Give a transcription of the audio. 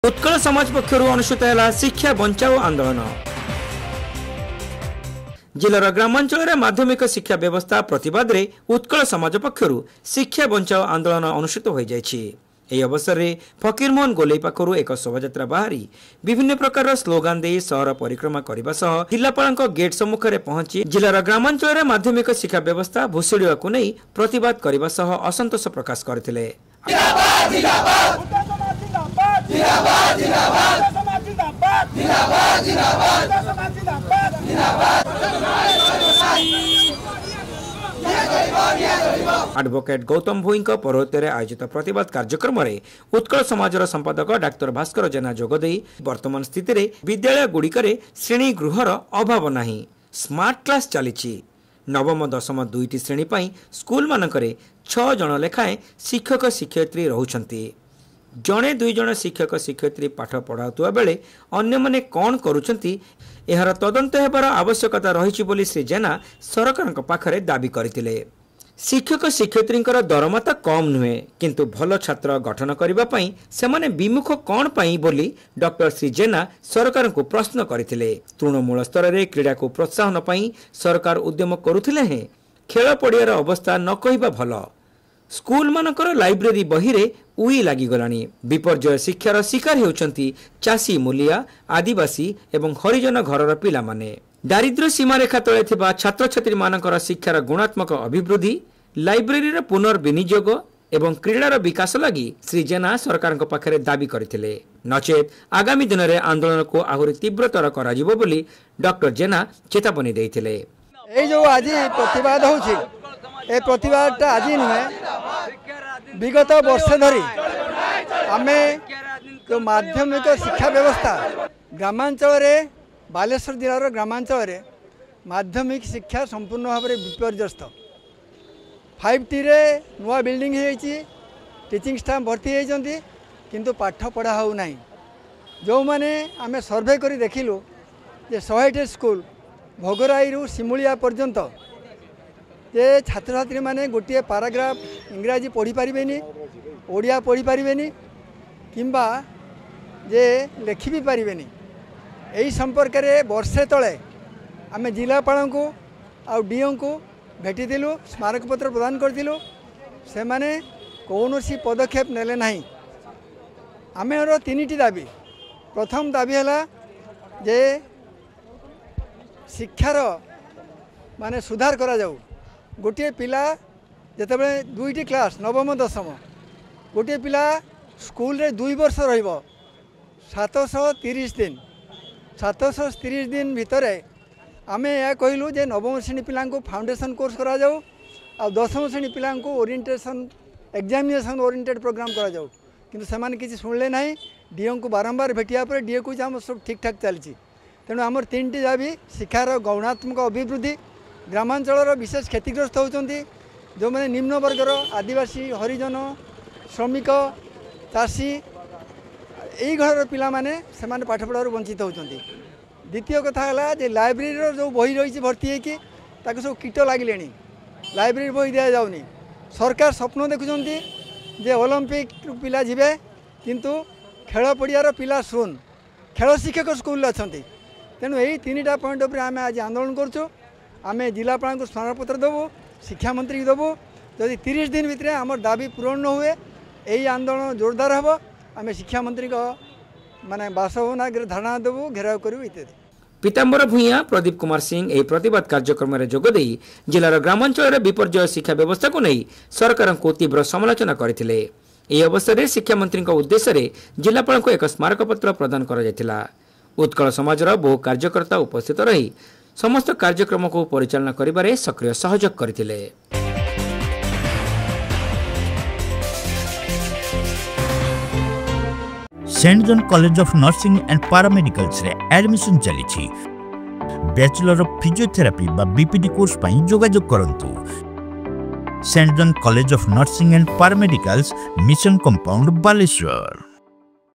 उत्कल समाज पक्षर अनुष्ठित है शिक्षा बंचाओ आंदोलन। जिलार ग्रामांचल माध्यमिक शिक्षा व्यवस्था प्रतिवाद रे उत्कल समाज पक्षर शिक्षा बंचाओ आंदोलन अनुष्ठित हो जायछि। एही अवसर में फकीरमोहन गोलेई पाखरु एक शोभायात्रा बाहरी विभिन्न प्रकार स्लोगान दे शहर परिक्रमा करने सह जिलापाल गेट सम्मुख में पहुंची जिलार ग्रामांचल माध्यमिक शिक्षा व्यवस्था भुशुड़ा को नहीं प्रतिवाद करने सह असंतोष प्रकाश करथिले। एडवोकेट गौतम भोई पौरोहित्य आयोजित प्रतिवाद कार्यक्रम में उत्कल समाजर संपादक डाक्टर भास्कर जेना जोगदे वर्तमान स्थिति रे विद्यालय गुड़िकर श्रेणी गृहर अभाव नहीं, स्मार्ट क्लास चली। नवम दशम दुईटी श्रेणी पाई स्कूल मानकरे 6 जन लेखाएं शिक्षक शिक्षयित्री रहुछंती। जड़े 2 जन शिक्षक शिक्षयित्री पाठ पढ़ाउतुवा बेले अन्य माने कौन करुछंती एहार तदंत हेबार आवश्यकता रहिछि बोली श्री जेना सरकारक पाखरे दाबी करथिले। शिक्षक शिक्षयित्री दरमा तो कम नुहे किंतु भल छात्र गठन करने सेमाने विमुख कौन पाई बोली डॉक्टर श्री जेना सरकार को प्रश्न करथिले। तृणमूल स्तर में क्रीड़ा को प्रोत्साहन पाई सरकार उद्यम करुथिले हैं। खेल पड़ियार अवस्था न कहबा भल। स्कूल मानकर लाइब्रेरी बही रे उई लागी गलानी। विपर्जय शिक्षार शिकार हेउचंती चासी मूलिया आदिवासी एवं हरिजन घरर पिला माने। दारिद्र्य सीमारेखा तले थिबा छात्र छात्री मानकर शिक्षार गुणात्मक अभिवृद्धि, लाइब्रेरी पुनर्विनियोग एवं क्रीडार विकास लगी श्री जेना सरकार पाखरे दाबी करथिले। नचेत आगामी दिन में आंदोलन को आहुरी तीव्रतर कराजिबो बोली डॉक्टर जेना चेतावनी देइथिले। ए जो आज प्रतिवाद होछि ए प्रतिवादटा आज नुहे विगत वर्ष धरी आमे जो माध्यमिक शिक्षा व्यवस्था ग्रामांचल रे बालेश्वर जिलार ग्रामांचल रे माध्यमिक शिक्षा संपूर्ण भाव में विपर्यस्त। 5T रे नुआ बिल्डिंग होइछि, टीचिंग स्टाफ भर्ती होइछंती किंतु पाठ पढ़ा हो नाही। जो माने आमे सर्वे करी देखिलु जे 100टी स्कूल भोगराई रु सिमुलिया पर्यंत जे छात्र छात्री माने गोटे पाराग्राफ इंग्राजी पढ़ी पारिबेनी, ओडिया पढ़ी पारिबेनी किंबा जे लेखि भी पारिबेनी। यही संपर्क में वर्षे तले आम जिलापाल को आउ डीओ को भेटिलु, स्मारक पत्र प्रदान करूँ। से माने कौनसी पदक्षेप नेले नहीं। आमर 3टी दाबी। प्रथम दाबी है जे शिक्षार माने सुधार करा जाऊ। गोटे पिला जितेबाला 2टी क्लास नवम दशम गोटे पिला स्कूल रे 2 वर्ष रहिबो 730 दिन 730 दिन भितर आमे या कहलु जे नवम श्रेणी पिला फाउंडेशन कोर्स करा जाऊ आ दशम श्रेणी पिला ओरिएंटेशन एग्जामिनेशन ओरिएंटेड प्रोग्राम करा जाऊ। किंतु सेमाने किसी सुनले नहीं। डीओ को बारंबार भेटिया पर डीओ को आम सब ठीक ठाक चलती। तेणु आमर 3टी दाबी शिक्षार गौणात्मक अभिवृद्धि, ग्रामांचल विशेष क्षतिग्रस्त होती जो मैंने निम्न वर्गर आदिवासी हरिजन श्रमिक चाषी यही घर पिला माने सेमाने पाठ पढ़ार वंचित होती। द्वितीय कथा है जे लाइब्रेरी जो बही रही भर्ती होगी सब कीट लगिले, लाइब्रेरी बही दि जाऊनी। सरकार स्वप्न देखुंट जे ओलंपिक पिला जीवे किंतु खेल पड़ियार पिला शून, खेल शिक्षक स्कूल अच्छा। तेणु यही 3टा पॉइंट उपर आम आज आंदोलन करूँ। आम जिलापाल को स्मारकपत्र देवु, शिक्षा मंत्री देवु। जदि 30 दिन भितर आम दाबी पूरण न हुए यही आंदोलन जोरदार हम। आम शिक्षा मंत्री को माने बासभवन धारणा देवु, घेराव करूँ इत्यादि। पीताम्बर भूया प्रदीप कुमार सिंह एही प्रतिवाद कार्यक्रम में जोगदे जिलार ग्रामांचल विपर्जय शिक्षा व्यवस्था को नहीं सरकार को तीव्र समालोचना करथिले। एही अवसर में शिक्षा मंत्री उद्देश्य जिलापाल को एक स्मारक पत्र प्रदान करा जायतिला। उत्कल समाजर बहु कार्यकर्ता उपस्थित रही समस्त कार्यक्रम को परिचालना करिबारे सक्रिय सहयोग करथिले। Saint John college of nursing and paramedicals रे एडमिशन चली। बैचलर ऑफ फिजियोथेरापी बा बीपीडी कोर्स पई जोगाजोग करंतु। Saint John college of nursing and paramedicals mission compound Baleshwar.